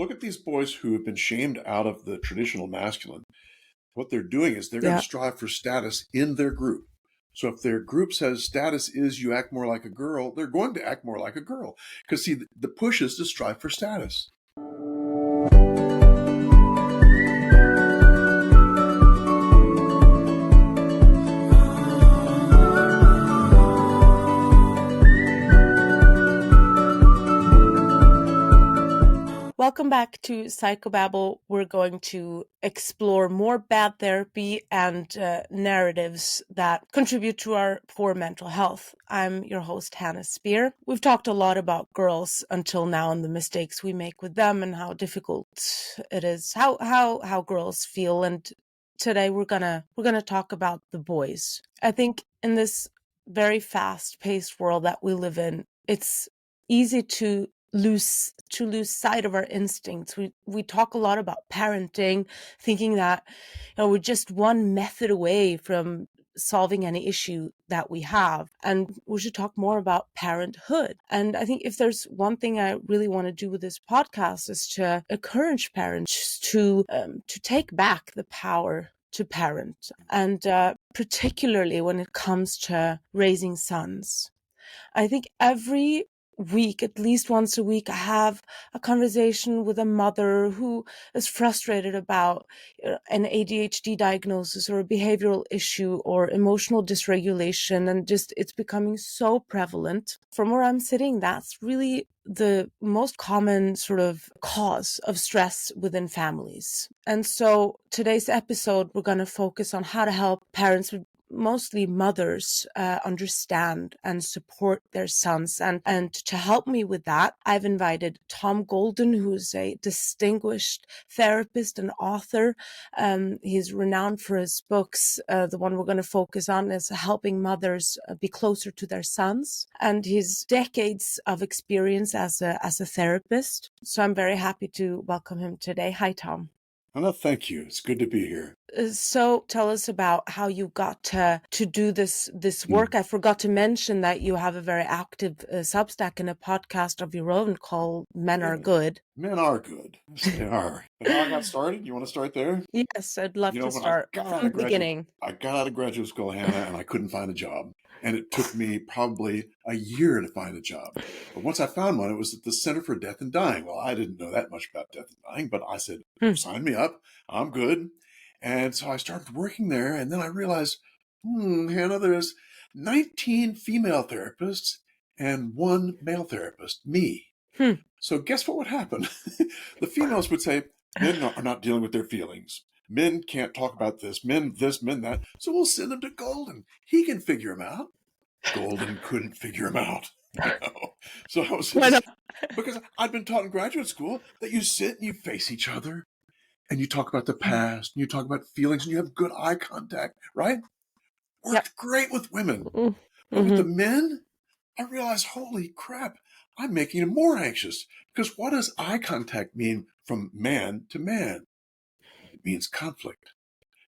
look at these boys who have been shamed out of the traditional masculine. What they're doing is they're going Yeah. to strive for status in their group. So if their group says status is you act more like a girl, they're going to act more like a girl. Because see, the push is to strive for status. Welcome back to Psychobabble. We're going to explore more bad therapy and narratives that contribute to our poor mental health. I'm your host, Hannah Spear. We've talked a lot about girls until now and the mistakes we make with them and how difficult it is, how girls feel. And today we're gonna talk about the boys. I think in this very fast-paced world that we live in, it's easy to lose sight of our instincts. We talk a lot about parenting, thinking that we're just one method away from solving any issue that we have, and we should talk more about parenthood. And I think if there's one thing I really want to do with this podcast is to encourage parents to take back the power to parent, and particularly when it comes to raising sons. I think every week, at least once a week, I have a conversation with a mother who is frustrated about an ADHD diagnosis or a behavioral issue or emotional dysregulation, and just it's becoming so prevalent. From where I'm sitting, that's really the most common sort of cause of stress within families. And so today's episode, we're going to focus on how to help parents, mostly mothers, understand and support their sons. And to help me with that, I've invited Tom Golden, who's a distinguished therapist and author. He's renowned for his books. The one we're going to focus on is helping mothers be closer to their sons, and his decades of experience as a therapist. So I'm very happy to welcome him today. Hi, Tom. Well, thank you. It's good to be here. So tell us about how you got to do this work. I forgot to mention that you have a very active Substack and a podcast of your own called Men Are Good. Men are good. Yes, they are. And how I got started? You want to start there? Yes, I'd love to start from the beginning. I got out of graduate school, Hannah, and I couldn't find a job. And it took me probably a year to find a job. But once I found one, it was at the Center for Death and Dying. Well, I didn't know that much about death and dying, but I said, sign me up. I'm good. And so I started working there, and then I realized, Hannah, there's 19 female therapists and one male therapist, me. So guess what would happen? The females would say, men are not dealing with their feelings. Men can't talk about this, men that. So we'll send them to Golden. He can figure them out. Golden couldn't figure them out. So I was because I'd been taught in graduate school that you sit and you face each other and you talk about the past and you talk about feelings and you have good eye contact, right? Worked great with women. But with the men, I realized, holy crap, I'm making them more anxious. Because what does eye contact mean from man to man? It means conflict.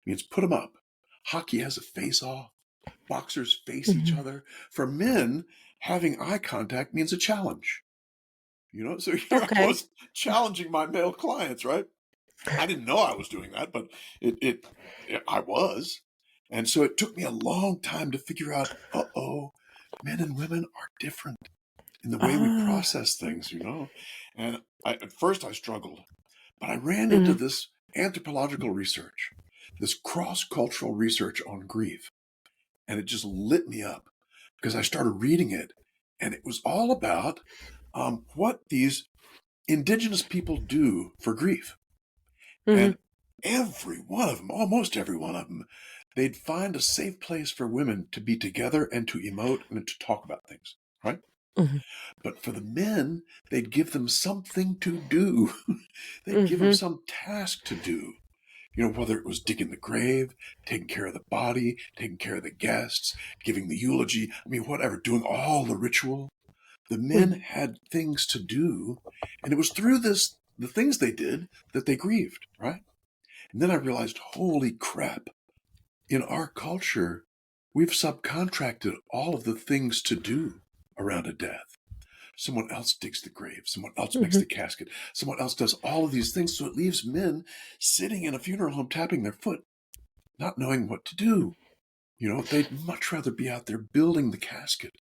It means put them up. Hockey has a face-off. Boxers face each other. For men, having eye contact means a challenge. So here I was challenging my male clients, right? I didn't know I was doing that, but I was. And so it took me a long time to figure out, men and women are different in the way we process things, And at first I struggled, but I ran into this anthropological research, this cross-cultural research on grief. And it just lit me up because I started reading it. And it was all about what these indigenous people do for grief. And every one of them, almost every one of them, they'd find a safe place for women to be together and to emote and to talk about things, right? But for the men, they'd give them something to do. They'd give them some task to do. Whether it was digging the grave, taking care of the body, taking care of the guests, giving the eulogy, whatever, doing all the ritual. The men had things to do, and it was through the things they did that they grieved, right? And then I realized, holy crap, in our culture, we've subcontracted all of the things to do around a death. Someone else digs the grave. Someone else makes Mhm. the casket. Someone else does all of these things. So it leaves men sitting in a funeral home tapping their foot, not knowing what to do. They'd much rather be out there building the casket.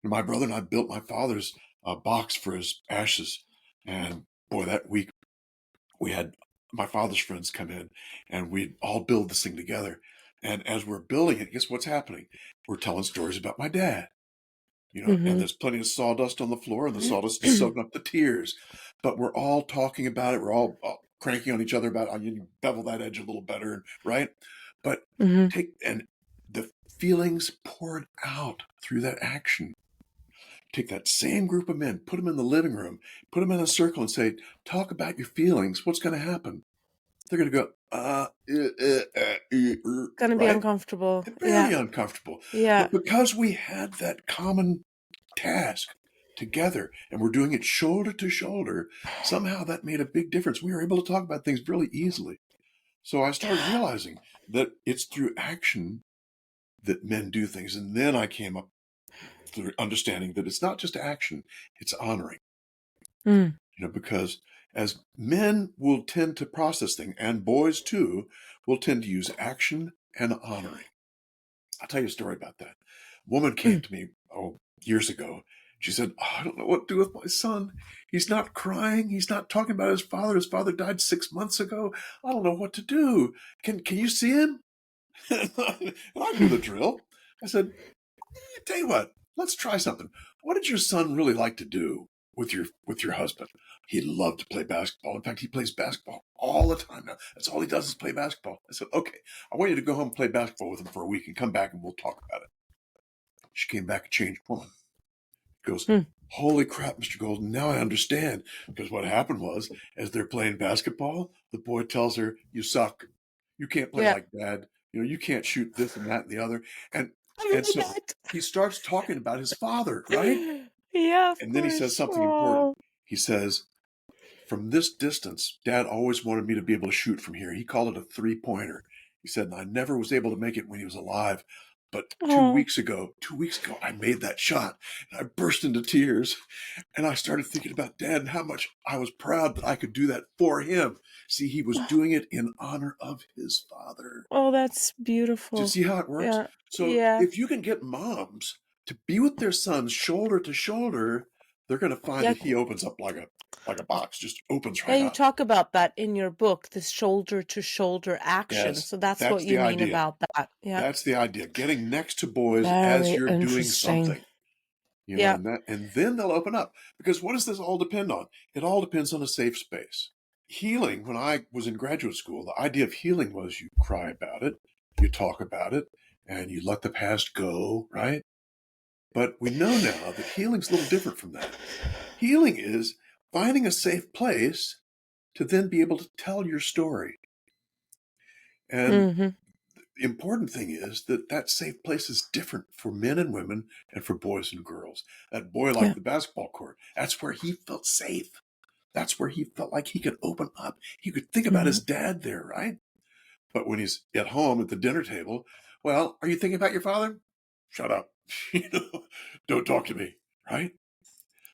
My brother and I built my father's box for his ashes. And boy, that week we had my father's friends come in and we'd all build this thing together. And as we're building it, guess what's happening? We're telling stories about my dad. And Mhm. there's plenty of sawdust on the floor, and the sawdust is soaking up the tears. But we're all talking about it. We're all cranking on each other about, you bevel that edge a little better, right? But Mhm. and the feelings poured out through that action. Take that same group of men, put them in the living room, put them in a circle and say, talk about your feelings. What's going to happen? They're going to go, Gonna be right? uncomfortable. They're Yeah. very uncomfortable. Yeah. But because we had that common task together and we're doing it shoulder to shoulder, somehow that made a big difference. We were able to talk about things really easily. So I started realizing that it's through action that men do things. And then I came up through understanding that it's not just action, it's honoring, Mm. because as men will tend to process things, and boys too, will tend to use action and honoring. I'll tell you a story about that. A woman came Mm. to me, years ago. She said, I don't know what to do with my son. He's not crying. He's not talking about his father. His father died 6 months ago. I don't know what to do. Can you see him? And I knew the drill. I said, tell you what, let's try something. What did your son really like to do with your husband? He loved to play basketball. In fact, he plays basketball all the time now. That's all he does is play basketball. I said, okay, I want you to go home and play basketball with him for a week and come back and we'll talk about it. She came back a changed woman. Goes, Mm. holy crap, Mr. Golden, now I understand. Because what happened was, as they're playing basketball, the boy tells her, you suck. You can't play Yeah. like dad. You can't shoot this and that and the other. And I and read so that. he starts talking about his father, right? Yeah, of And then he says course. something important. Oh. He says, from this distance, Dad always wanted me to be able to shoot from here. He called it a three-pointer. He said, and I never was able to make it when he was alive. But two Oh. weeks ago, I made that shot and I burst into tears. And I started thinking about Dad and how much I was proud that I could do that for him. See, he was doing it in honor of his father. Oh, that's Do you beautiful. see how it works? Yeah. So Yeah. if you can get moms to be with their sons shoulder to shoulder, they're going to find Yeah. that he opens up like a box, just opens Yeah, right you up. talk about that in your book, this shoulder to shoulder action. Yes, So that's what that's you the mean idea. about that. Yeah. That's the idea. Getting next to boys as Very you're doing interesting. something, Yeah. and then they'll open up. Because what does this all depend on? It all depends on a safe space. Healing, when I was in graduate school, the idea of healing was you cry about it, you talk about it, and you let the past go, right? But we know now that healing's a little different from that. Healing is finding a safe place to then be able to tell your story. And Mm-hmm. the important thing is that that safe place is different for men and women and for boys and girls. That boy Yeah. liked the basketball court. That's where he felt safe. That's where he felt like he could open up. He could think about Mm-hmm. his dad there, right? But when he's at home at the dinner table, well, are you thinking about your father? Shut up. Don't talk to me, right?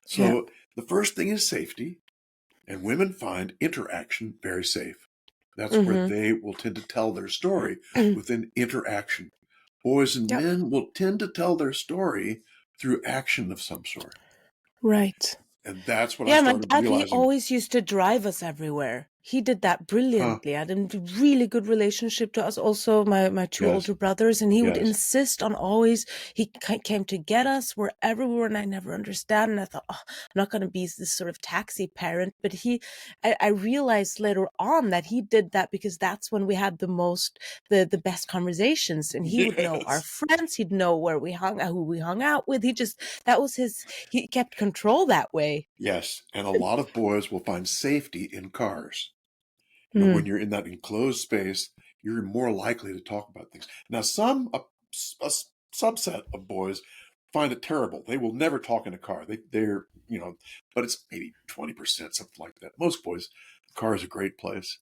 Yeah. So the first thing is safety, and women find interaction very safe. That's where Mm-hmm. they will tend to tell their story within interaction. Boys and Yep. men will tend to tell their story through action of some sort. Right. And that's what I Yeah, my started dad, he realizing. always used to drive us everywhere. He did that Huh? brilliantly. I had a really good relationship to us also, my two Yes, older brothers, and he would yes. insist on always, came to get us wherever we were, and I never understand. And I thought, oh, I'm not going to be this sort of taxi parent. But I realized later on that he did that because that's when we had the best conversations, and he would know our Yes. friends, he'd know who we hung out with. That was he kept control that way. Yes. And a lot of boys will find safety in cars. When Mm. you're in that enclosed space, you're more likely to talk about things. Now, a subset of boys find it terrible. They will never talk in a car. But it's maybe 20%, something like that. Most boys, the car is a great place.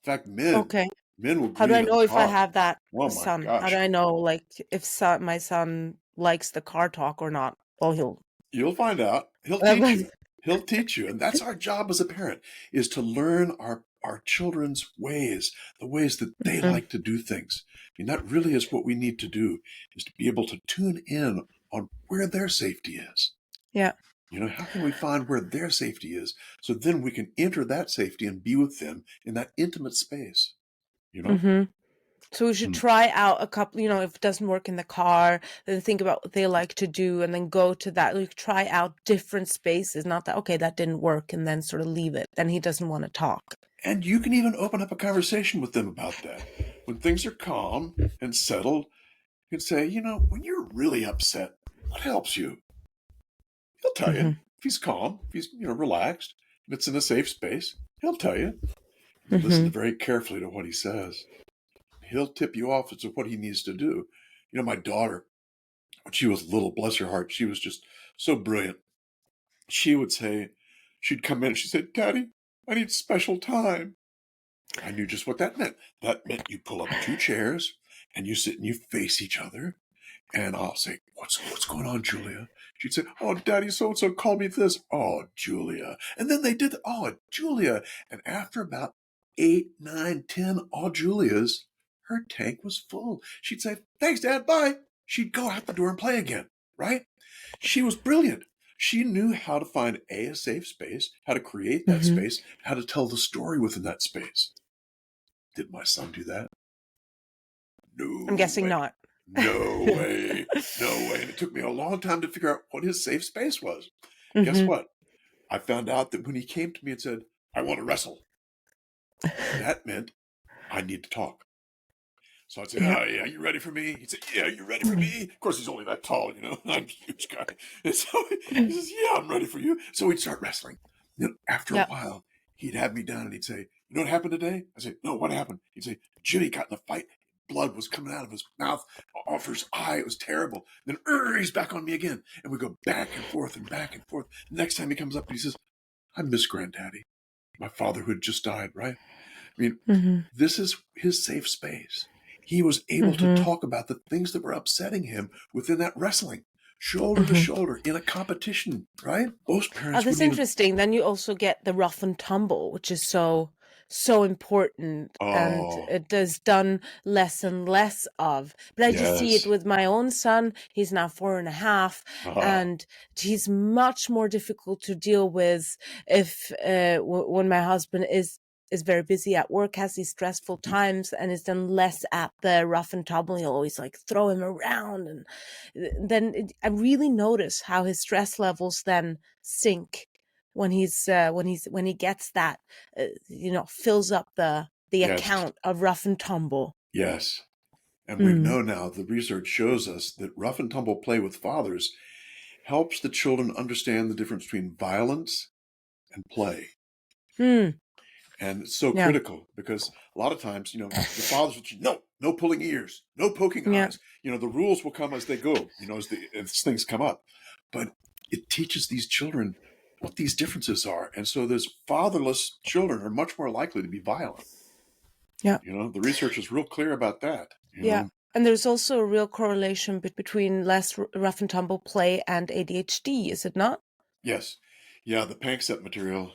In fact, Okay. men will How do I grieve in the know if I car. have that Oh my son? How do gosh. I know, like, if my son likes the car talk or not? Well, he'll You'll find out. He'll teach But you. He'll teach you. And that's our job as a parent, is to learn our children's ways, the ways that they Mhm. like to do things. I mean, that really is what we need to do, is to be able to tune in on where their safety is. Yeah. How can we find where their safety is, so then we can enter that safety and be with them in that intimate space, you know? hmm So we should Hmm. try out a couple, if it doesn't work in the car, then think about what they like to do and then go to that. Like try out different spaces, not that, okay, that didn't work and then sort of leave it. Then he doesn't want to talk. And you can even open up a conversation with them about that. When things are calm and settled, you can say, when you're really upset, what helps you? He'll tell you. hmm If he's calm, if he's, relaxed, if it's in a safe space, he'll tell you. You listen hmm very carefully to what he says. He'll tip you off as to what he needs to do. My daughter, when she was little, bless her heart, she was just so brilliant. She'd come in and she'd say, Daddy, I need special time. I knew just what that meant. That meant you pull up 2 chairs and you sit and you face each other. And I'll say, what's going on, Julia? She'd say, oh, Daddy so-and-so called me this. Oh, Julia. And then they did, oh, Julia. And after about 8, 9, 10, all Julias, her tank was full. She'd say, thanks, Dad, bye. She'd go out the door and play again, right? She was brilliant. She knew how to find a safe space, how to create that hmm space, how to tell the story within that space. Did my son do that? I'm No guessing way. not. No way. No way. And it took me a long time to figure out what his safe space was. Guess hmm what? I found out that when he came to me and said, I want to wrestle, that meant I need to talk. So I'd say, Yeah. oh, yeah, you ready for me? He'd say, yeah, you ready for me? Of course, he's only that tall, I'm a huge guy. And so he says, yeah, I'm ready for you. So we'd start wrestling. Then after a Yeah. while, he'd have me down and he'd say, you know what happened today? I say, no, what happened? He'd say, Jimmy got in a fight. Blood was coming out of his mouth, off his eye. It was terrible. Then he's back on me again. And we go back and forth and back and forth. The next time he comes up, he says, I miss Granddaddy, my father who had just died, right? I mean, hmm this is his safe space. He was able to hmm talk about the things that were upsetting him within that wrestling, shoulder to hmm shoulder in a competition, right? Most Oh, parents that's wouldn't even, interesting. Then you also get the rough and tumble, which is so important, and oh, it is done less and less of. But I just see it yes. with my own son. He's now 4.5, Uh, and he's much more difficult to deal with if when my husband is very busy at work, has these stressful times, and is then less at the rough and tumble. He'll always like throw him around, and I really notice how his stress levels then sink when he gets that fills up the yes, account of rough and tumble. yes. And we Mm. know now, the research shows us that rough and tumble play with fathers helps the children understand the difference between violence and play. Mm. And it's so Yeah. critical because a lot of times, the fathers will say, no pulling ears, no poking Yeah. eyes. The rules will come as they go, as things come up. But it teaches these children what these differences are. And so those fatherless children are much more likely to be violent. Yeah. The research is real clear about that. Yeah. And there's also a real correlation between less rough and tumble play and ADHD, is it not? Yes. Yeah, the Panksepp material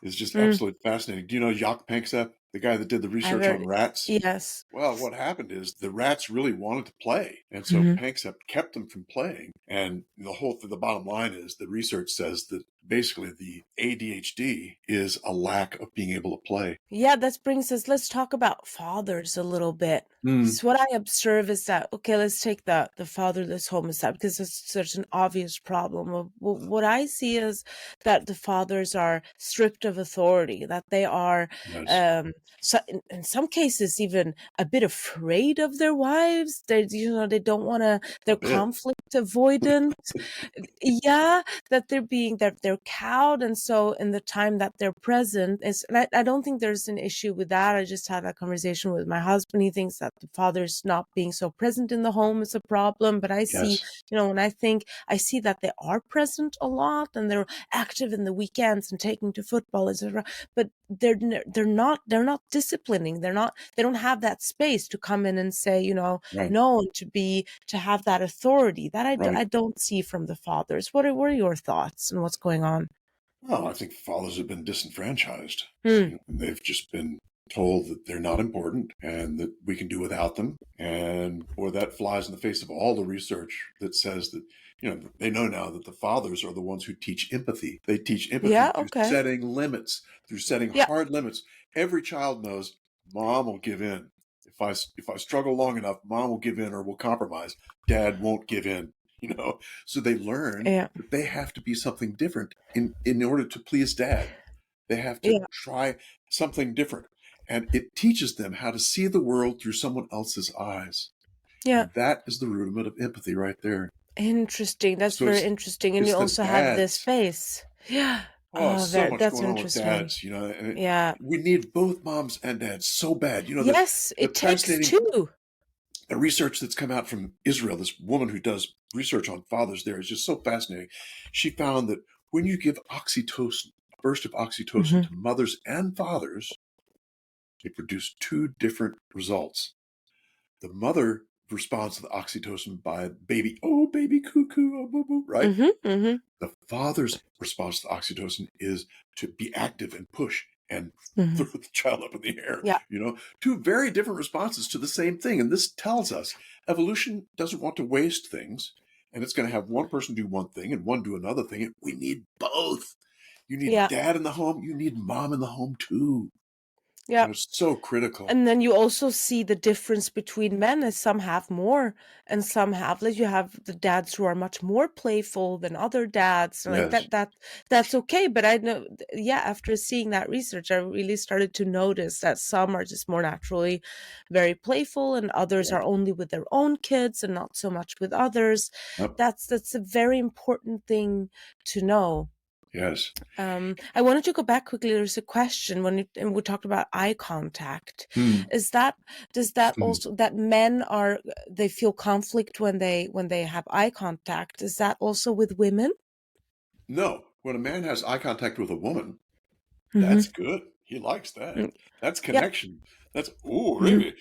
is just Mm. absolutely fascinating. Do you know Jacques Panksepp, the guy that did the I've research on heard. rats? Yes. Well, what happened is the rats really wanted to play, and so hmm Panksepp kept them from playing. And the bottom line is the research says that basically the ADHD is a lack of being able to play. Yeah, that brings us, let's talk about fathers a little bit. Mm, So what I observe is that, okay, let's take the fatherless home aside because it's such an obvious problem. What I see is that the fathers are stripped of authority, that they are, yes, so in some cases, even a bit afraid of their wives. They don't want to, a they're bit. conflict avoidant. Yeah, that they're they're cowed. And so in the time that they're present is, and I don't think there's an issue with that. I just had that conversation with my husband. He thinks that the father's not being so present in the home is a problem. But I see, Yes. when I see that they are present a lot and they're active in the weekends and taking to football, etc. But they're not disciplining. They don't have that space to come in and say, Right. no, to have that authority that Right. I don't see from the fathers. What are your thoughts on what's going on? Well, I think fathers have been disenfranchised. Hmm. They've just been told that they're not important and that we can do without them. And boy, that flies in the face of all the research that says that, they know now that the fathers are the ones who teach empathy. They teach empathy Yeah. through Okay. setting limits, through setting Yeah. hard limits. Every child knows mom will give in. If I struggle long enough, mom will give in or will compromise. Dad won't give in, So they learn Yeah. that they have to be something different in order to please dad. They have to Yeah. try something different. And it teaches them how to see the world through someone else's eyes. Yeah. And that is the rudiment of empathy right there. Interesting. That's So very interesting. And you it's the also have this dads. space. Yeah. Oh, Oh, so much that's going on with interesting. dads, and Yeah. we need both moms and dads so bad. Yes, The it takes fascinating two. the research that's come out from Israel, this woman who does research on fathers there is just so fascinating. She found that when you give oxytocin, a burst of oxytocin Hmm. to mothers and fathers, they produce two different results. The mother responds to the oxytocin by baby, oh, baby cuckoo, oh, boo, boo, right? Hmm. Hmm. The father's response to oxytocin is to be active and push and Hmm. throw the child up in the air. Yeah. Two very different responses to the same thing. And this tells us evolution doesn't want to waste things. And it's going to have one person do one thing and one do another thing. And we need both. You need Yeah. dad in the home. You need mom in the home too. Yeah. It's so critical. And then you also see the difference between men, as some have more and some have less. You have the dads who are much more playful than other dads. Like Yes. that's okay. But I know, yeah, after seeing that research, I really started to notice that some are just more naturally very playful and others Right. are only with their own kids and not so much with others. Yep. That's a very important thing to know. Yes. I wanted to go back quickly. There's a question and we talked about eye contact. Hmm. Does that also that men they feel conflict when they have eye contact? Is that also with women? No. When a man has eye contact with a woman, Mm-hmm. that's good. He likes that. That's Yeah. connection. That's, oh, Mm-hmm. really?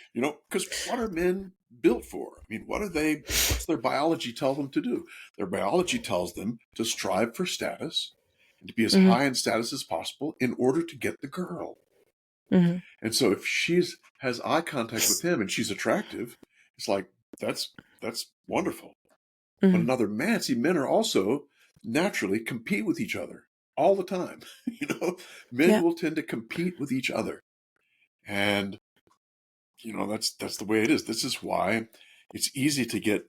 Because what are men built for? I mean, what's their biology tell them to do? Their biology tells them to strive for status and to be as Mm-hmm. high in status as possible in order to get the girl. Mm-hmm. And so if she's has eye contact with him and she's attractive, it's like, that's wonderful. But Mm-hmm. another man, see, men are also naturally compete with each other all the time. Men Yeah. will tend to compete with each other. And, that's the way it is. This is why it's easy to get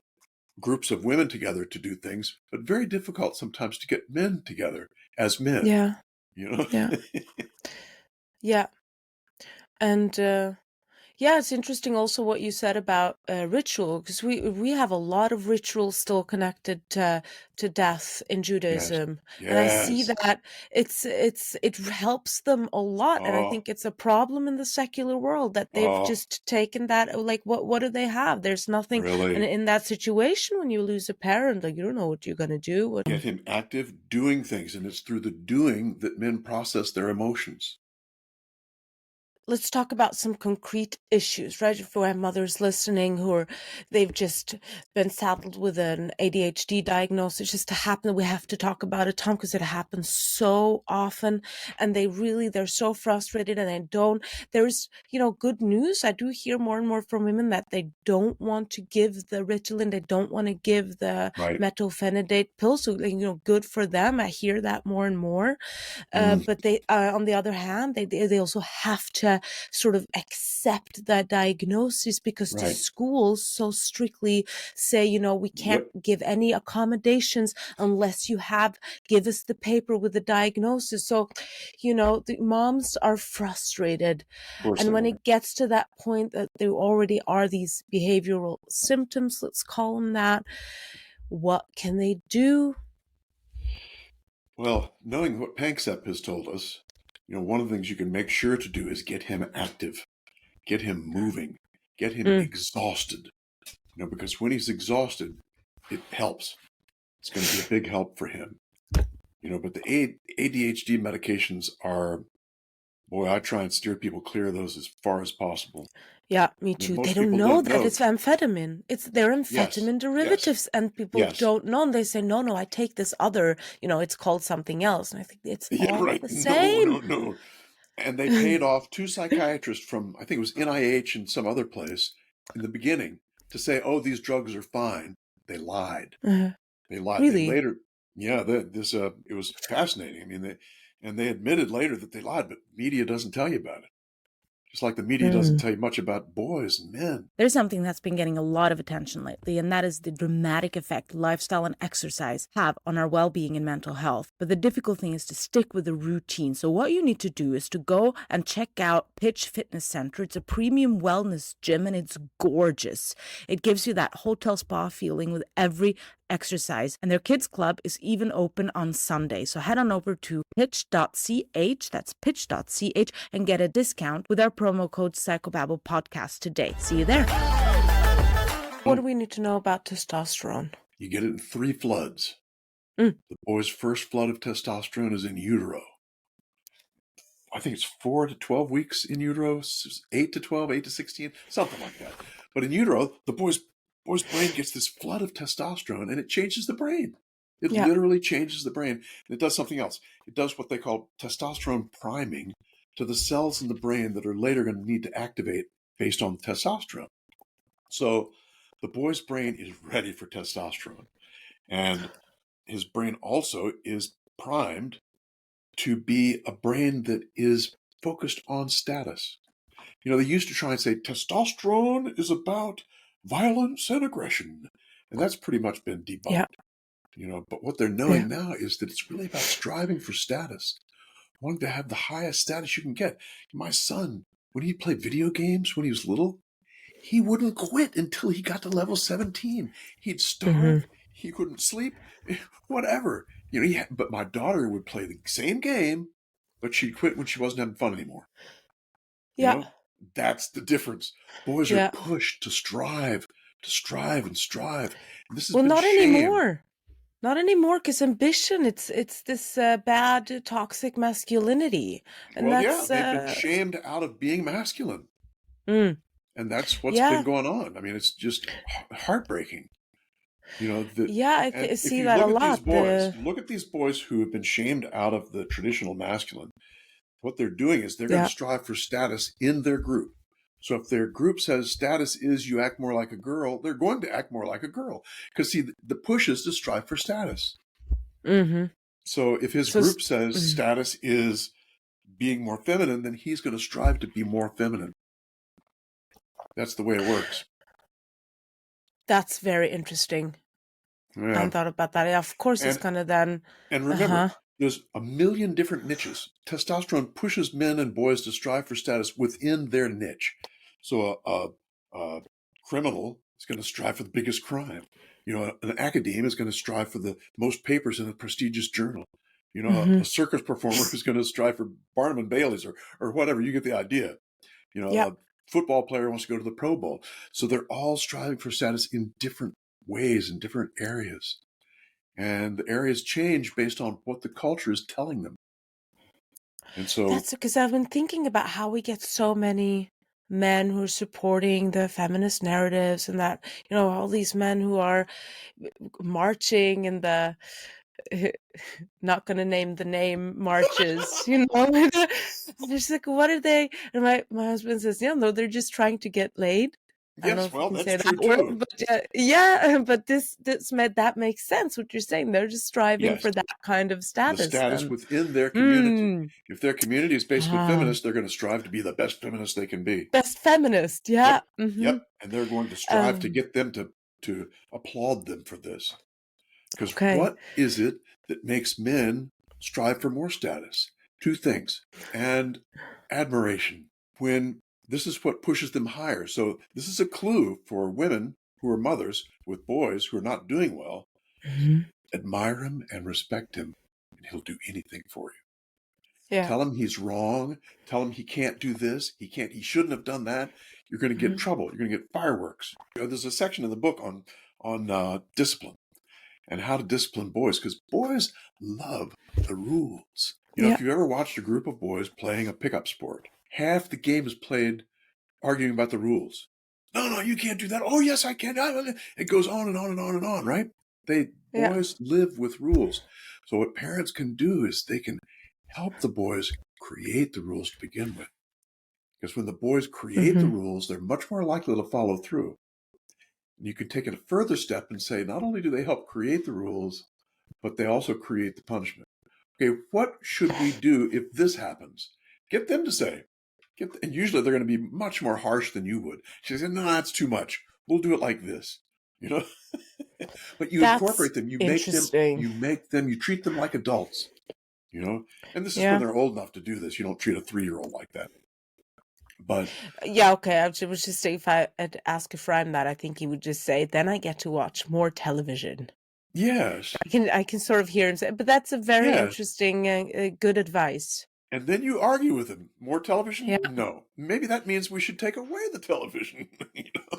groups of women together to do things, but very difficult sometimes to get men together as men, Yeah. you know? Yeah. Yeah. And yeah, it's interesting also what you said about ritual, because we have a lot of rituals still connected to death in Yes. Judaism, and I see Yes. that it helps them a lot, and I Oh, think it's a problem in the secular world that they've oh, just taken that, like, what do they have? There's nothing, and really? in that situation when you lose a parent, like, you don't know what you're gonna do. Get him active doing things, and it's through the doing that men process their emotions. Let's talk about some concrete issues, right? If we have mothers listening they've just been saddled with an ADHD diagnosis, just to happen, we have to talk about it, Tom, because it happens so often, and they're so frustrated, and there's, good news. I do hear more and more from women that they don't want to give the Ritalin, they don't want to give the Right. methylphenidate pills, so, good for them. I hear that more and more. Mm, But they, on the other hand, they also have to sort of accept that diagnosis, because the right. schools so strictly say, we can't Yep. give any accommodations unless give us the paper with the diagnosis. So, the moms are frustrated. Of course And they when are. it gets to that point that there already are these behavioral symptoms, let's call them that, what can they do? Well, knowing what Panksepp has told us, one of the things you can make sure to do is get him active, get him moving, get him Mm. exhausted. Because when he's exhausted, it helps. It's going to be a big help for him. But the ADHD medications are, boy, I try and steer people clear of those as far as possible. Yeah, me too. They Most don't people know don't that know. it's amphetamine. They're Yes, amphetamine yes, derivatives, and people yes. don't know. And they say, no, I take this other, it's called something else. And I think it's Yeah, all right. the No, same. no, no. And they paid off two psychiatrists from, I think it was NIH and some other place in the beginning to say, oh, these drugs are fine. They lied. Uh, They lied. They really? later, yeah, it was fascinating. I mean, they admitted later that they lied, but media doesn't tell you about it. Just like the media doesn't tell you much about boys and men. There's something that's been getting a lot of attention lately, and that is the dramatic effect lifestyle and exercise have on our well-being and mental health. But the difficult thing is to stick with the routine. So what you need to do is to go and check out Pitch Fitness Center. It's a premium wellness gym, and it's gorgeous. It gives you that hotel spa feeling with every exercise, and their kids club is even open on Sunday. So head on over to pitch.ch, that's pitch.ch, and get a discount with our promo code Psychobabble Podcast today. See you there. What do we need to know about testosterone? You get it in 3 floods. Mm. The boy's first flood of testosterone is in utero. I think it's 4 to 12 weeks in utero, 8 to 12, 8 to 16, something like that. But in utero, the boy's brain gets this flood of testosterone, and it changes the brain. It literally changes the brain, and it does something else. It does what they call testosterone priming to the cells in the brain that are later going to need to activate based on testosterone. So the boy's brain is ready for testosterone, and his brain also is primed to be a brain that is focused on status. They used to try and say testosterone is about violence and aggression, and that's pretty much been debunked. But what they're knowing now is that it's really about striving for status, wanting to have the highest status you can get. My son, when he played video games when he was little, he wouldn't quit until he got to level 17. He'd starve, he couldn't sleep, whatever. But my daughter would play the same game, but she'd quit when she wasn't having fun anymore. That's the difference. Boys are pushed to strive and strive. And this has been not shamed. anymore. Not anymore, because ambition, it's this bad, toxic masculinity. And they've been shamed out of being masculine. And that's what's been going on. I mean, it's just heartbreaking. I see that a lot. Look at these boys who have been shamed out of the traditional masculine. What they're doing is they're going to strive for status in their group. So if their group says status is you act more like a girl, they're going to act more like a girl. Because see, the push is to strive for status. So if his group says status is being more feminine, then he's going to strive to be more feminine. That's the way it works. That's very interesting. I hadn't thought about that. Of course, it's going to then... And remember, there's a million different niches. Testosterone pushes men and boys to strive for status within their niche. So a criminal is going to strive for the biggest crime. An academe is going to strive for the most papers in a prestigious journal. A circus performer is going to strive for Barnum and Bailey's or whatever. You get the idea. A football player wants to go to the Pro Bowl. So they're all striving for status in different ways, in different areas. And the areas change based on what the culture is telling them. And so that's because I've been thinking about how we get so many men who are supporting the feminist narratives, and that, all these men who are marching in the not going to name the name marches, There's like, what are they? And my husband says, no, they're just trying to get laid. Yes, well, that's true too. But that makes sense. What you're saying, they're just striving for that kind of status. The status within their community. If their community is basically feminist, they're going to strive to be the best feminist they can be. Best feminist, Yep. And they're going to strive to get them to applaud them for this. Because what is it that makes men strive for more status? 2 things. And admiration. When this is what pushes them higher. So this is a clue for women who are mothers with boys who are not doing well. Admire him and respect him. and he'll do anything for you. Yeah. Tell him he's wrong. Tell him he can't do this. He shouldn't have done that. You're going to get in trouble. You're going to get fireworks. There's a section in the book on discipline and how to discipline boys, because boys love the rules. If you ever watched a group of boys playing a pickup sport, half the game is played arguing about the rules. No, you can't do that. Oh, yes, I can. It goes on and on and on and on, right? Boys live with rules. So what parents can do is they can help the boys create the rules to begin with. Because when the boys create the rules, they're much more likely to follow through. And you can take it a further step and say, not only do they help create the rules, but they also create the punishment. Okay, what should we do if this happens? Get them to say. And usually they're going to be much more harsh than you would. She said, no, that's too much. We'll do it like this. But you incorporate them. You make them, you treat them like adults. And this is when they're old enough to do this. You don't treat a 3-year-old like that. But okay. I was just saying, if I had to ask a friend that, I think he would just say, then I get to watch more television. Yes. I can sort of hear him say, but that's a very interesting, good advice. And then you argue with him. More television? Yeah. No. Maybe that means we should take away the television.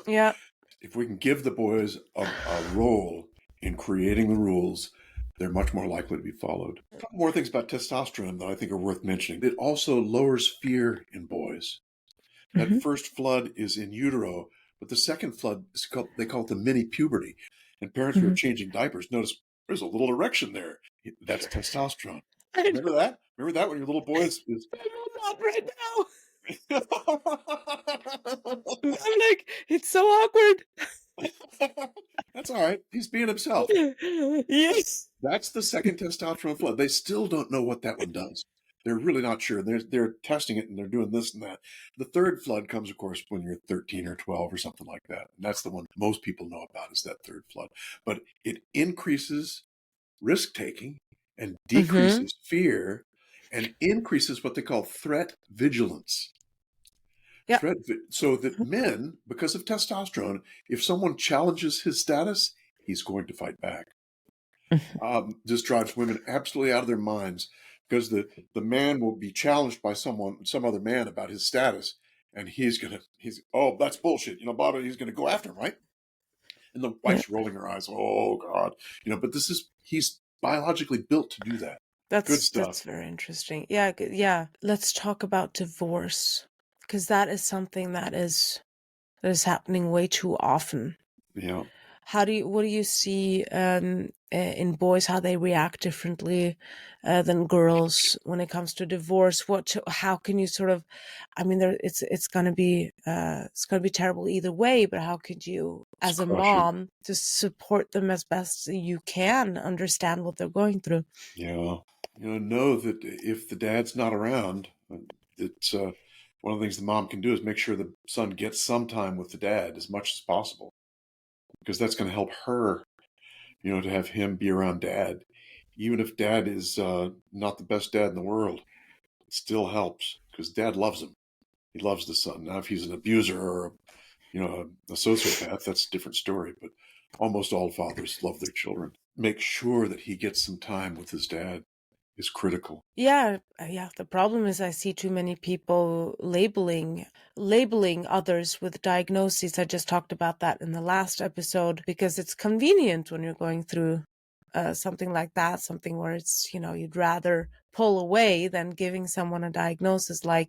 Yeah. If we can give the boys a role in creating the rules, they're much more likely to be followed. A couple more things about testosterone that I think are worth mentioning. It also lowers fear in boys. That first flood is in utero, but the second flood is they call it the mini puberty. And parents who are changing diapers notice there's a little erection there. That's testosterone. Remember that? Remember that when your little boy is not right now. I'm like, it's so awkward. That's all right. He's being himself. Yes. That's the second testosterone flood. They still don't know what that one does. They're really not sure. They're testing it and they're doing this and that. The third flood comes, of course, when you're 13 or 12 or something like that. And that's the one most people know about, is that third flood. But it increases risk-taking and decreases fear and increases what they call threat vigilance. Yep. So that men, because of testosterone, if someone challenges his status, he's going to fight back. This drives women absolutely out of their minds, because the man will be challenged by some other man about his status, and oh, that's bullshit, Bob, he's going to go after him, right? And the wife's rolling her eyes. Oh God, but he's biologically built to do that. Good stuff. That's very interesting. Yeah. Let's talk about divorce, because that is something that is happening way too often. Yeah. What do you see in boys, how they react differently than girls when it comes to divorce? How can you sort of, it's gonna be terrible either way, but how could you, as a mom, just support them as best you can, understand what they're going through? Yeah. Know that if the dad's not around, it's one of the things the mom can do is make sure the son gets some time with the dad as much as possible, because that's going to help her, to have him be around dad. Even if dad is not the best dad in the world, it still helps, because dad loves him. He loves the son. Now, if he's an abuser or, a sociopath, that's a different story. But almost all fathers love their children. Make sure that he gets some time with his dad is critical. Yeah. The problem is I see too many people labeling others with diagnoses. I just talked about that in the last episode, because it's convenient when you're going through something like that, something where it's, you'd rather pull away than giving someone a diagnosis like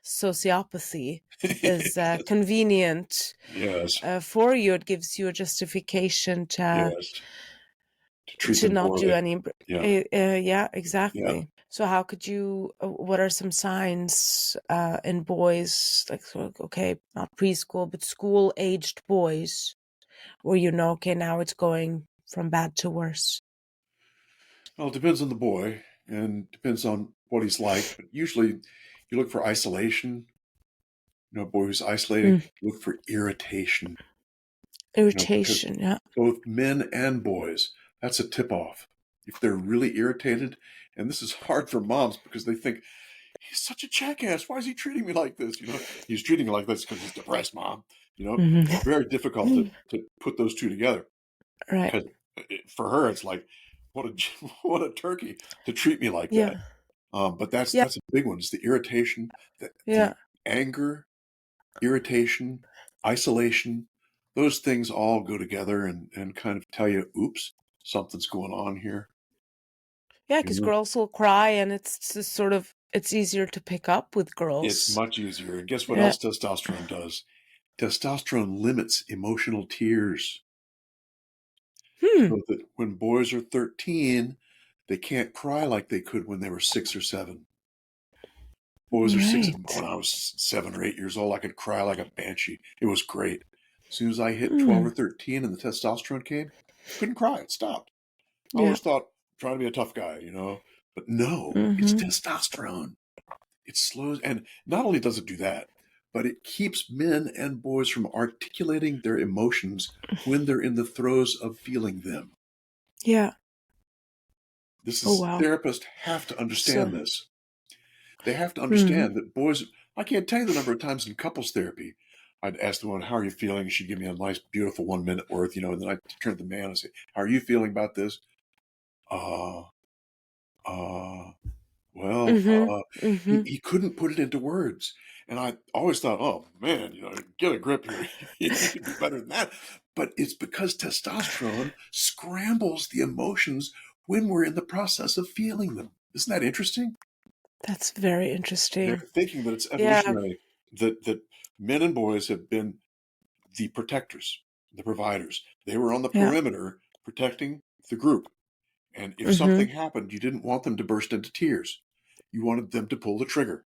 sociopathy is convenient. Yes. For you. It gives you a justification to treat to not do any. Exactly. Yeah. So how could you, what are some signs in boys, like, okay, not preschool, but school aged boys, where okay, now it's going from bad to worse? Well, it depends on the boy and depends on what he's like. But usually you look for isolation. A boy who's isolated, look for irritation. Irritation, Both men and boys, that's a tip-off. If they're really irritated, and this is hard for moms because they think, he's such a jackass. Why is he treating me like this? He's treating me like this because he's depressed, Mom. It's very difficult to put those two together. Right. Because for her, it's like, what a what a turkey to treat me like that. Yeah. But that's Yeah. a big one. It's the irritation, Yeah. the anger, irritation, isolation. Those things all go together and kind of tell you, oops, something's going on here. Yeah, You because know, girls will cry, and it's just sort of it's easier to pick up with it's girls. much easier. And guess what Yeah. else testosterone does? Testosterone limits emotional tears. Hmm. So that when boys are 13, they can't cry like they could when they were 6 or 7. Boys are 6. Right. When I was 7 or 8 years old, I could cry like a banshee. It was great. As soon as I hit 12 or Hmm. 13 and the testosterone came, couldn't cry. It stopped. I Yeah. always thought, trying to be a tough guy, but no, it's Mm-hmm. testosterone. It slows, and not only does it do that, but it keeps men and boys from articulating their emotions when they're in the throes of feeling them. Yeah. This Oh, is wow. therapists have to understand So, this. They have to hmm. understand that boys, I can't tell you the number of times in couples therapy, I'd ask the woman, how are you feeling? And she'd give me a nice, beautiful 1 minute worth, and then I'd turn to the man and say, how are you feeling about this? Uh, uh, well, Mm-hmm. Mm-hmm. he couldn't put it into words. And I always thought, oh man, get a grip here. You can do better than that. But it's because testosterone scrambles the emotions when we're in the process of feeling them. Isn't that interesting? That's very They're interesting. thinking that it's Yeah. evolutionary, that men and boys have been the protectors, the providers. They were on the Yeah. perimeter protecting the group. And if Mm-hmm. something happened, you didn't want them to burst into tears. You wanted them to pull the trigger,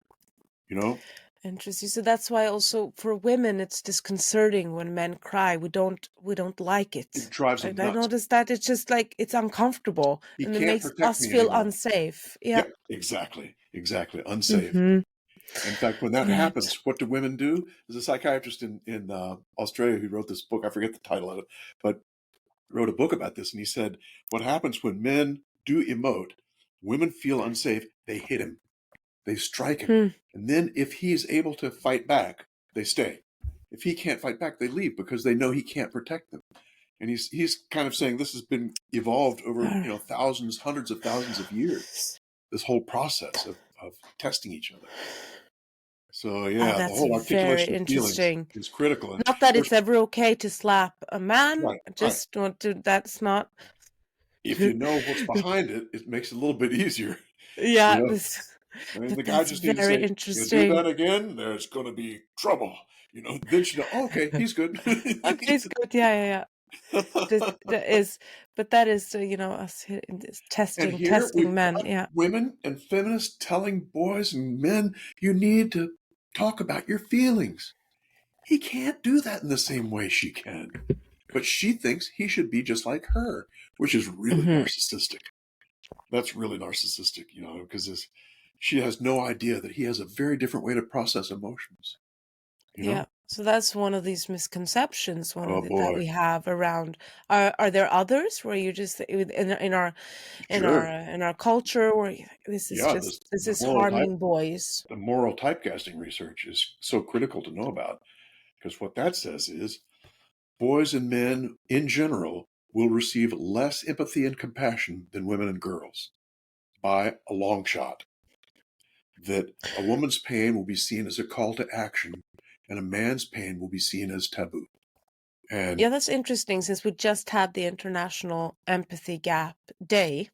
you know? Interesting. So that's why also for women it's disconcerting when men cry. We don't like It it. drives them I nuts. noticed that it's just like it's uncomfortable He and it can't makes protect us me feel anymore. unsafe. Yeah. Yep, exactly. Exactly. Unsafe. Mm-hmm. In fact, when that Right. happens, what do women do? There's a psychiatrist in Australia who wrote this book. I forget the title of it, but wrote a book about this. And he said, what happens when men do emote, women feel unsafe, they hit him, they strike him. Hmm. And then if he's able to fight back, they stay. If he can't fight back, they leave because they know he can't protect them. And he's kind of saying this has been evolved over Uh, thousands, hundreds of thousands of years. This whole process of testing each other. So Oh, yeah, the that's whole very articulation of feelings interesting. is critical. And Not that there's it's ever okay to slap a man. right, I right. just want to. That's not. If you know what's behind it, it makes it a little bit easier. You Yeah. know, This. I mean, But the guy that's just needs to very say, "You do interesting. that again, there's going to be trouble." Then you know, oh, okay, he's good. Okay, it's good. Yeah, yeah, yeah. That is, but that is, us in this And testing, here testing we've men. got Yeah, women and feminists telling boys and men, you need to talk about your feelings. He can't do that in the same way she can. But she thinks he should be just like her, which is really hmm narcissistic. That's really narcissistic, because she has no idea that he has a very different way to process emotions, you yeah. know? So that's one of these misconceptions, Oh that boy. we have around. Are there others where you just Sure. in our culture where Yeah, this is harming boys? the moral typecasting research is so critical to know about because what that says is boys and men in general will receive less empathy and compassion than women and girls by a long shot. That a woman's pain will be seen as a call to action and a man's pain will be seen as taboo. And Yeah, that's interesting since we just had the International Empathy Gap Day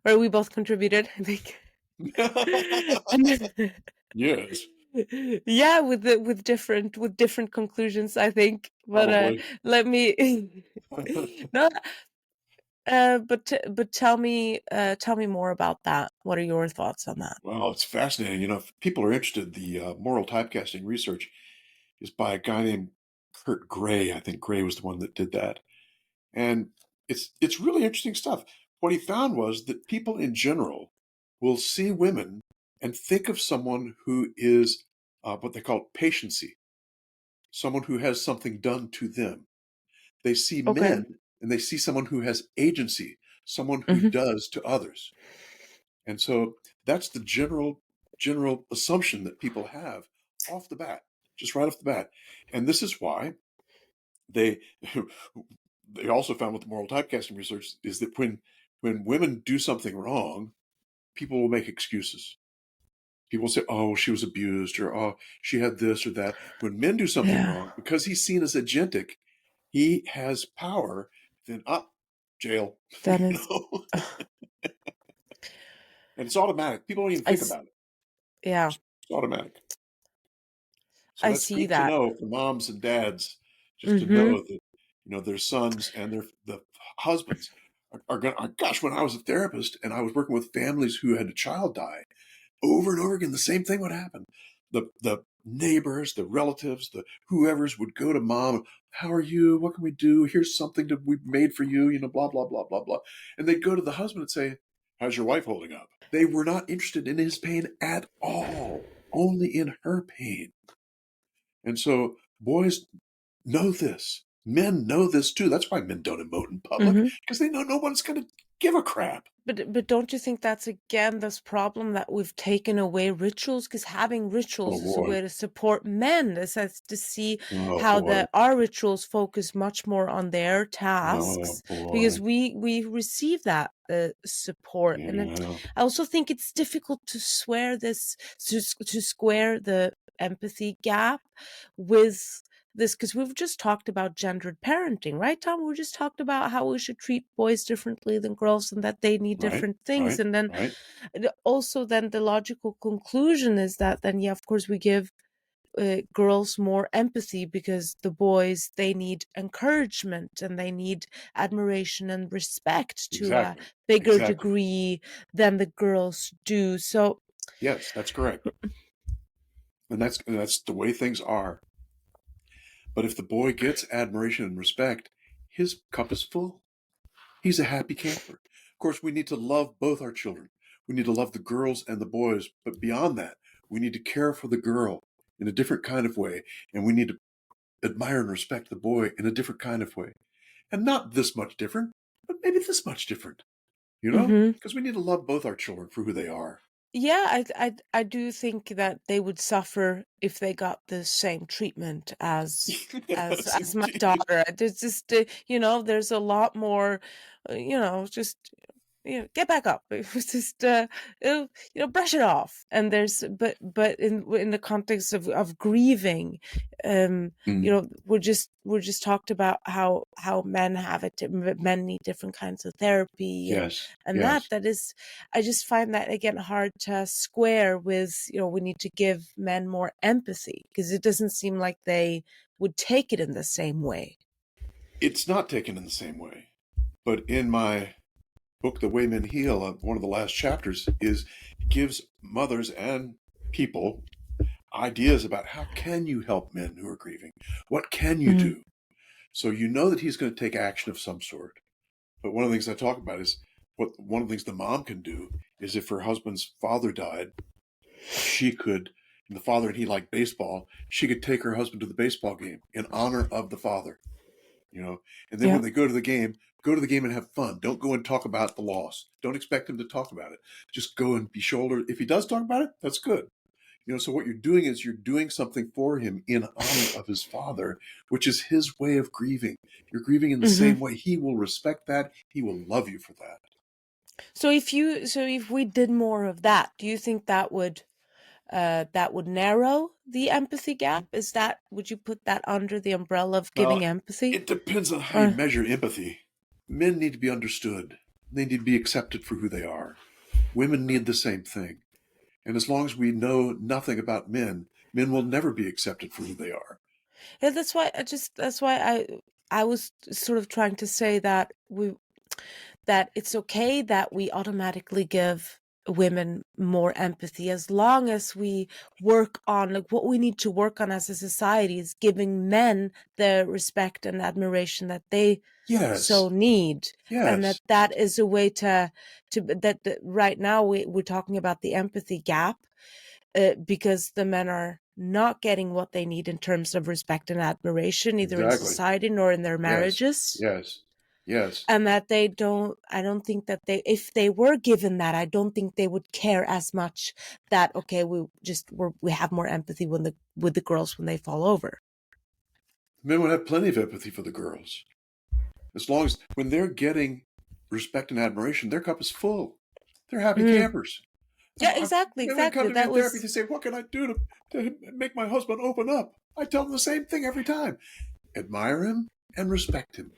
where we both contributed, I think. And yes, yeah, with different conclusions, I think. But probably. let me no, but tell me more about that. What are your thoughts on that? Well, it's fascinating. If people are interested, the moral typecasting research is by a guy named Kurt Gray. I think Gray was the one that did that. And it's really interesting stuff. What he found was that people in general will see women and think of someone who is what they call patiency, someone who has something done to them. They see Okay. men and they see someone who has agency, someone who hmm does to others. And so that's the general assumption that people have off the bat, just right off the bat. And this is why they they also found with the moral typecasting research is that when when women do something wrong, people will make excuses. People say, oh, she was abused, or oh, she had this or that. When men do something Yeah. wrong, because he's seen as agentic, he has power, then up, jail. That You is, know? And it's automatic. People don't even think about it. yeah, It's automatic. So I that's see good to that. know for moms and dads, just to Mm-hmm. know that their sons and the husbands are going. Gosh, when I was a therapist and I was working with families who had a child die, over and over again, the same thing would happen. The neighbors, the relatives, the whoever's would go to mom. How are you? What can we do? Here's something that we've made for you. Blah blah blah blah blah. And they'd go to the husband and say, "How's your wife holding up?" They were not interested in his pain at all, only in her pain. And so boys know this. Men know this too. That's why men don't emote in public, Mm-hmm. because they know no one's going to give a crap. But don't you think that's again this problem that we've taken away rituals? Because having Oh rituals is a boy. way to support men. This has to see Oh how boy. our rituals focus much more on their Oh tasks because boy. we receive that support. And then Yeah. I also think it's difficult to to square the empathy gap with this, because we've just talked about gendered parenting, right, Tom? We just talked about how we should treat boys differently than girls and that they need Right. different things. Right. And then Right. also then the logical conclusion is that then, yeah, of course we give girls more empathy because the boys, they need encouragement and they need admiration and respect to a Exactly. bigger Exactly. degree than the girls do. So Yes, that's correct. And that's the way things are. But if the boy gets admiration and respect, his cup is full. He's a happy camper. Of course, we need to love both our children. We need to love the girls and the boys, but beyond that, we need to care for the girl in a different kind of way, and we need to admire and respect the boy in a different kind of way. And not this much different, but maybe this much different, mhm. because we need to love both our children for who they are. Yeah, I do think that they would suffer if they got the same treatment as Yes, as my indeed. daughter. There's just there's a lot more, just get back up. It was just brush it off. And there's but in the context of grieving, um, Mm, we're just talked about how men have it. Men need different kinds of therapy yes, and yes, that is, I just find that again hard to square with, we need to give men more empathy because it doesn't seem like they would take it in the same way. it's not taken in the same way. But in my book, The Way Men Heal, one of the last chapters gives mothers and people ideas about how can you help men who are grieving? What can you Mhm. do? So you know that he's going to take action of some sort. But one of the things I talk about is one of the things the mom can do is if her husband's father died, she could, and the father and he liked baseball, she could take her husband to the baseball game in honor of the father, you know. And then Yeah. when they go to the game and have fun. Don't go and talk about the loss. Don't expect him to talk about it. Just go and be shoulder. If he does talk about it, that's good. So what you're doing is you're doing something for him in honor of his father, which is his way of grieving. You're grieving in the Hmm. same way. He will respect that. He will love you for that. So if we did more of that, do you think that would narrow the empathy gap? Would you put that under the umbrella of Well, giving empathy? it depends on how you Or measure empathy. Men need to be understood. They need to be accepted for who they are. Women need the same thing. And as long as we know nothing about men, men will never be accepted for who they are. yeah, that's why I was sort of trying to say that it's okay that we automatically give women more empathy as long as we work on, like, what we need to work on as a society is giving men the respect and admiration that they so Yes, need. And yes, that is a way that right now we're talking about the empathy gap, because the men are not getting what they need in terms of respect and admiration, either in exactly. society nor in their Yes, marriages. yes, yes. And that I don't think that if they were given that, I don't think they would care as much that, okay, we have more empathy with the girls when they fall over. Men would have plenty of empathy for the girls. As long as when they're getting respect and admiration, their cup is full. They're happy Mm. campers. Yeah, exactly. When they come to me That in therapy, was they say, what can I do to make my husband open up? I tell them the same thing every time. Admire him and respect him.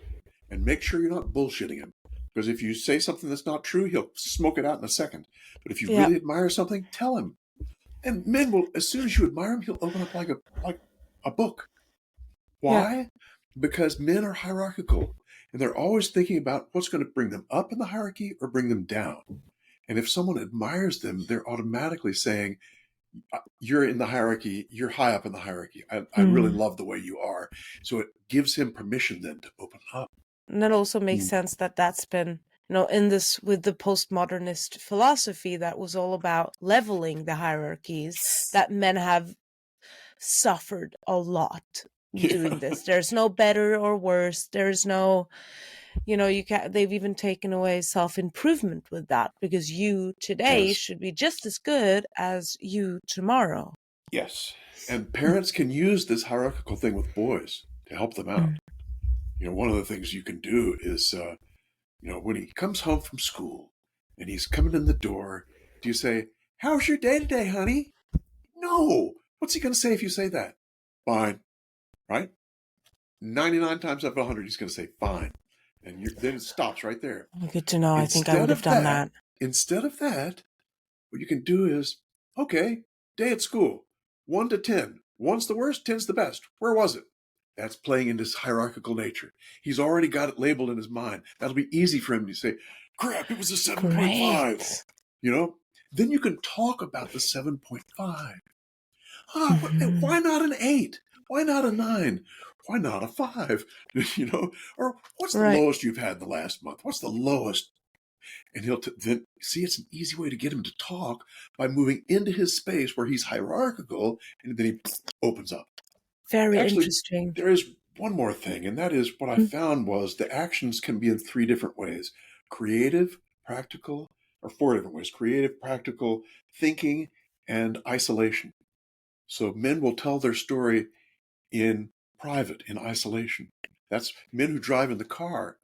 And make sure you're not bullshitting him. Because if you say something that's not true, he'll smoke it out in a second. But if you Yeah. really admire something, tell him. And men will, as soon as you admire him, he'll open up like a book. Why? Because men are hierarchical. And they're always thinking about what's going to bring them up in the hierarchy or bring them down. And if someone admires them, they're automatically saying, you're in the hierarchy, you're high up in the hierarchy. I really love the way you are. So it gives him permission then to open up. And that also makes sense that that's been, in this with the postmodernist philosophy that was all about leveling the hierarchies, that men have suffered a lot doing this. There's no better or worse. There's no, they've even taken away self-improvement with that, because you today should be just as good as you tomorrow. Yes. And parents can use this hierarchical thing with boys to help them out. One of the things you can do is, when he comes home from school and he's coming in the door, do you say, how's your day today, honey? No. What's he going to say if you say that? Fine. Right? 99 times out of 100, he's going to say fine. And then it stops right there. Good to know. I think I would have done that. Instead of that, what you can do is, okay, day at school, 1 to 10. 1's the worst, 10's the best. Where was it? That's playing into his hierarchical nature. He's already got it labeled in his mind. That'll be easy for him to say, crap, it was a 7.5. Then you can talk about the 7.5. Why not an 8? Why not a 9? Why not a 5? Or what's the lowest you've had the last month? What's the lowest? And he'll then see, it's an easy way to get him to talk by moving into his space where he's hierarchical, and then he opens up. Very interesting. There is one more thing, and that is what I found was the actions can be in 3 different ways: creative, practical, or 4 different ways: creative, practical, thinking, and isolation. So men will tell their story in private, in isolation. That's men who drive in the car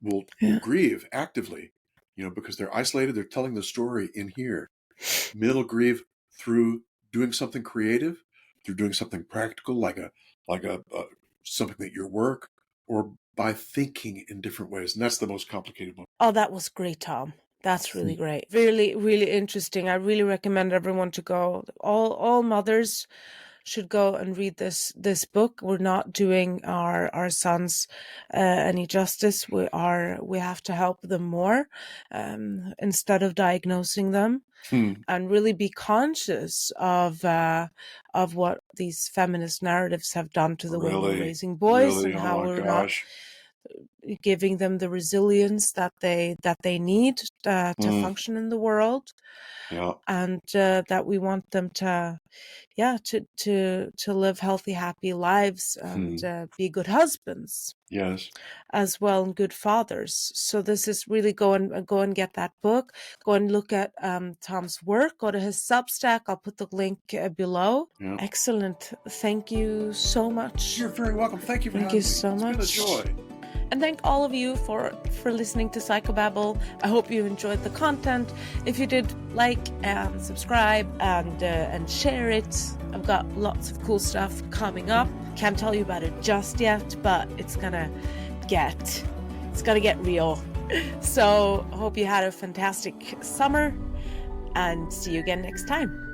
will grieve actively, because they're isolated. They're telling the story in here. Men will grieve through doing something creative, through doing something practical, like something at your work, or by thinking in different ways. And that's the most complicated one. Oh, that was great, Tom. That's really great. Really, really interesting. I really recommend everyone to go. All mothers should go and read this book. We're not doing our sons any justice. We have to help them more instead of diagnosing them, and really be conscious of what these feminist narratives have done to the way we're raising boys, and how we're not giving them the resilience that they need to function in the world. And that we want them to live healthy, happy lives, and be good husbands. Yes. As well, and good fathers. So this is really go and get that book. Go and look at Tom's work. Go to his Substack. I'll put the link below. Yeah. Excellent. Thank you so much. You're very welcome. Thank you for having me. Thank you so much. It's been a joy. And thank all of you for listening to Psychobabble. I hope you enjoyed the content. If you did, like and subscribe and share it. I've got lots of cool stuff coming up. Can't tell you about it just yet, but it's gonna get real. So I hope you had a fantastic summer, and see you again next time.